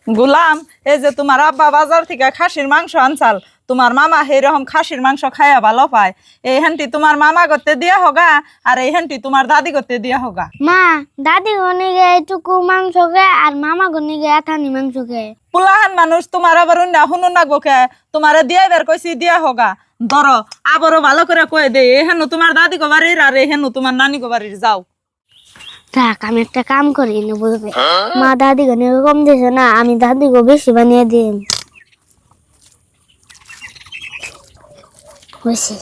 গোলাম, এই যে তোমার আব্বা বাজার থেকে খাসির মাংস আনছাল, তোমার মামা সেইরকম খাসির মাংস খাইয়া ভালো পায়। এই হ্যান্টি তোমার মামা করতে দিয়া হোগা, আর এই হ্যান্টি তোমার দাদি করতে দিয়া হোগা। মা, দাদি গনে গে এটুকু মাংস গে আর মামা গনে গে এথানি মাংস গে। পুলাহান মানুষ তোমার আবার অন্য শুনো নাগবো কে, তোমারে দিয়া বের কইছি দিয়া হোগা। ধরো আবারও ভালো করে কয়ে দে, এহেন তোমার দাদি গো বাড়ির আর এহেন তোমার নানি গো বাড়ির, যাও। থাক, আমি একটা কাম করি না বলবে। মা দাদি গনে কম দিছে না, আমি দাদি গো বেশি বানিয়ে দিই। হয়েছে।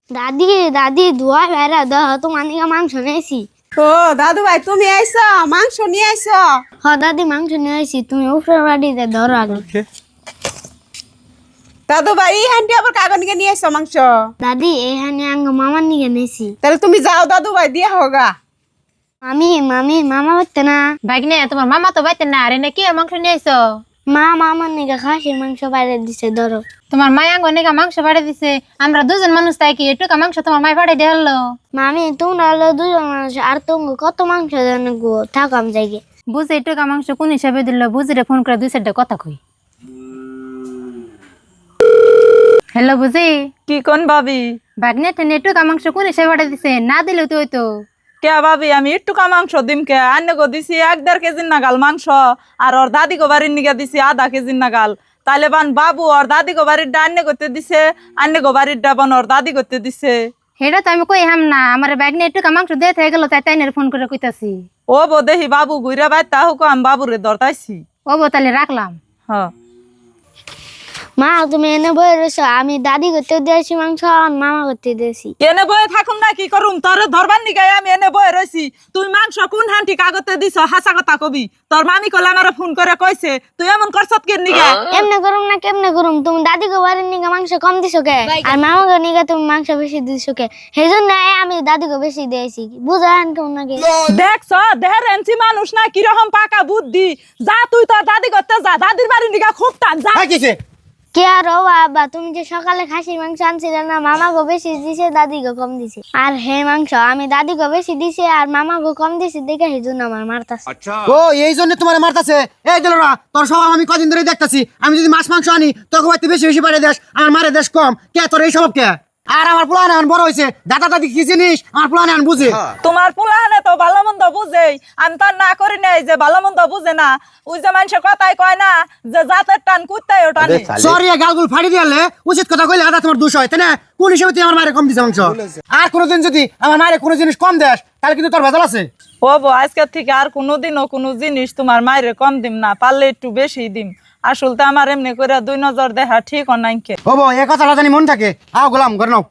দাদি দাদি ধোয়া বেড়া দহ তোমার নিকে মাংস নিয়েছি। ও দাদু ভাই, তুমি আইছো মাংস নিয়ে আইছো? হ দাদি, মাংস নিয়ে আসি, তুমি উপরে বাড়িতে ধরো আগে। দাদু ভাই, এই হান্ডি আবার কাগনিকে নিয়ে আইছো মাংস? দাদি এখানে আঙ্গ মামার নিকে নিয়েছি। তাহলে তুমি যাও দাদু ভাই, দিয়া হোগা। মামি মামি মামা বাড়তে না। ভাগ্নে, তোমার মামা তো বাইতে না, আরে নাকি মাংস নিয়ে আইছো? মা মামার নিকে খাসির মাংস বাইরে দিছে, ধরো। তোমার মায়া গনেগা মাংস বাড়ে দিছে, আমরা দুজন মানুষ তাই কি এটুকা মাংস তোমার মায় বাড়ে দিয়ে হলো? মামি তোমরা হলো দুজন মানুষ, আর তুমি কত মাংস জানো গো, থাকো আমি যাই গে। বুঝে এটুকা মাংস কোন হিসাবে দিল? বুঝিরে ফোন করে দুই চারটা কথা কই। হ্যালো বুঝি, কি কোন ভাবি? ভাগ্নে টেনে এটুকা মাংস কোন হিসাবে বাড়ে দিছে? না দিলেও তো হইতো। কে ভাবি, আমি একটুকা মাংস দিম কে? আন্য গো দিছি 1.5 কেজি নাগাল মাংস, আর ওর দাদি গো বাড়ির নিকে দিছি আধা কেজি নাগাল। তাইলে বান বাবু ওর দাদি গো বাড়ির আন্য করতে দিছে, আন্য গো বাড়ির ডাবান ওর দাদি করতে দিছে। সেটা তো আমি কই হাম না, আমার ভাগ্নে এটুকা মাংস দিয়ে থেকে গেল, তাই তাই ফোন করে কইতাছি। ও বো দেখি বাবু ঘুরে বাই তা হোক, আমি বাবুরে ধরতাইছি। ও বো, তাহলে রাখলাম। হ্যাঁ, মা তুমি এনে বয়ে রয়েছো, আমি দাদি করতে দিয়েছি মাংস, আর মামা করতে দিয়েছি। এনে বয়ে থাকুম না কি করুম? তোর ধরবার নিগাই আমি এনে বয়ে রয়েছি। তুই মাংস কোন হান্টি কাগতে দিছ, হাসা কথা কবি। তোর মামি কলে আমার ফোন করে কইছে, তুই এমন করছত কে নিগা? এমনে করুম না কেমনে করুম? তুমি দাদি গো বাড়ির নিকে মাংস কম দিছো কে, আর মামা গো নিকে তুমি মাংস বেশি দিছো কে? সেই জন্য আমি দাদি গো বেশি দিয়েছি, বুঝান কেমন নাকি? দেখছ দেহের এনসি মানুষ না কিরকম পাকা বুদ্ধি। যা তুই তোর দাদি করতে যা, দাদির বাড়ি নিগা খুব টান যা। কে আর ও বাবা, তুমি যে সকালে খাসির মাংস আনছিলে না, মামা গো বেশি দিছে, দাদি গো কম দিছে। আর হে মাংস আমি দাদি গো বেশি দিছে আর মামা গো কম দিছে, দেখে সেই জন্য আমার মারতাছে। ও এই জন্য তোমার মারতাছে? এই দিলরা, তোর স্বভাব আমি কদিন ধরে দেখতাছি। আমি যদি মাছ মাংস আনি তোকে হয়তো বেশি বেশি বাড়িয়ে দেশ, আমার মারে দেশ কম। কে তোর এই স্বভাব কে? আর আমার পোলা এখন বড় হয়েছে, দাদা দাদি কি জিনিস আমার পোলা এখন বুঝে। তোমার পোলাহানে তো ভালো মন্দ বুঝেই, আমি তার না করি নাই যে ভালো মন্দ বুঝে না। ওই যে মানুষের কথাই কয় না যে জাতের টান কুত্তায় টানে। সরি, গালগুল ফাড়ি দিয়ালে উচিত কথা কইলে আদা তোমার দোষ হয়, তাই না? কোন হিসেবে তুই আমার মারে কম দিছে মাংস? আর কোনোদিন যদি আমার মারে কোনো জিনিস কম দেস, তাহলে কিন্তু তোর ভেজাল আছে। ও বো, আজকের থেকে আর কোনোদিনও কোনো জিনিস তোমার মায়ের কম দিম না, পারলে একটু বেশি দিম। আসলে তো আমার এমনি করে দুই নজর দেখা ঠিক অনাইকে। ও বো, এ কথাটা জানি মন থাকে। আও গোলাম ঘরে নাও।